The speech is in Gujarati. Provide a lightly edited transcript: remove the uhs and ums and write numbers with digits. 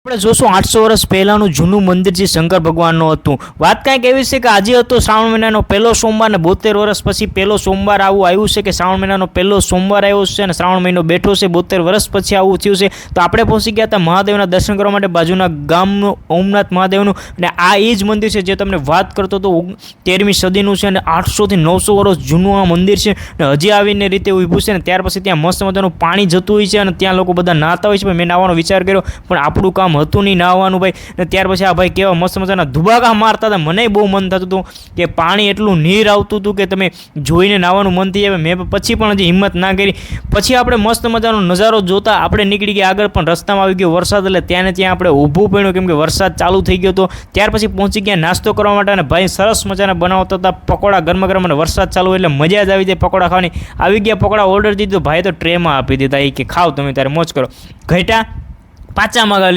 આપણે જોશું 800 વર્ષ પહેલાંનું જૂનું મંદિર જે શંકર ભગવાનનું હતું. વાત કાંઈક એવી છે કે આજે હતો શ્રાવણ મહિનાનો પહેલો સોમવાર ને 72 વર્ષ પછી પહેલો સોમવાર આવું આવ્યું છે કે શ્રાવણ મહિનાનો પહેલો સોમવાર આવ્યો છે અને શ્રાવણ મહિનો બેઠો છે. 72 વર્ષ પછી આવું થયું છે. તો આપણે પહોંચી ગયા હતા મહાદેવના દર્શન કરવા માટે બાજુના ગામનું ઓમનાથ મહાદેવનું, અને આ એ જ મંદિર છે જે તમને વાત કરતો હતો 13મી સદીનું છે અને 800 થી 900 વર્ષ જૂનું આ મંદિર છે અને હજી આવીને રીતે ઊભું છે. ને ત્યાર પછી ત્યાં મસ્ત મજાનું પાણી જતું હોય છે અને ત્યાં લોકો બધા નાહતા હોય છે. મેં નાહવાનો વિચાર કર્યો પણ આપણું કામ હતું નહીં નાહવાનું ભાઈ. ને ત્યાર પછી આ ભાઈ કેવા મસ્ત મજાના ધુબાકા મારતા હતા. મને બહુ મન થતું હતું કે પાણી એટલું નીર આવતું હતું કે તમે જોઈને નાહવાનું મન થઈ જાય. મેં પછી પણ હજી હિંમત ના કરી. પછી આપણે મસ્ત મજાનો નજારો જોતા આપણે નીકળી ગયા આગળ, પણ રસ્તામાં આવી ગયો વરસાદ, એટલે ત્યાં આપણે ઊભું પડ્યું કેમ કે વરસાદ ચાલુ થઈ ગયો હતો. ત્યાર પછી પહોંચી ગયા નાસ્તો કરવા માટે અને ભાઈ સરસ મજાના બનાવતા હતા પકોડા ગરમા ગરમ, અને વરસાદ ચાલુ એટલે મજા જ આવી જાય પકોડા ખાવાની. આવી ગયા પકોડા ઓર્ડર દીધો, ભાઈ તો ટ્રેમાં આપી દીધા. એ કે ખાવ તમે ત્યારે મોજ કરો. ઘટ્યા પાછા મગાવી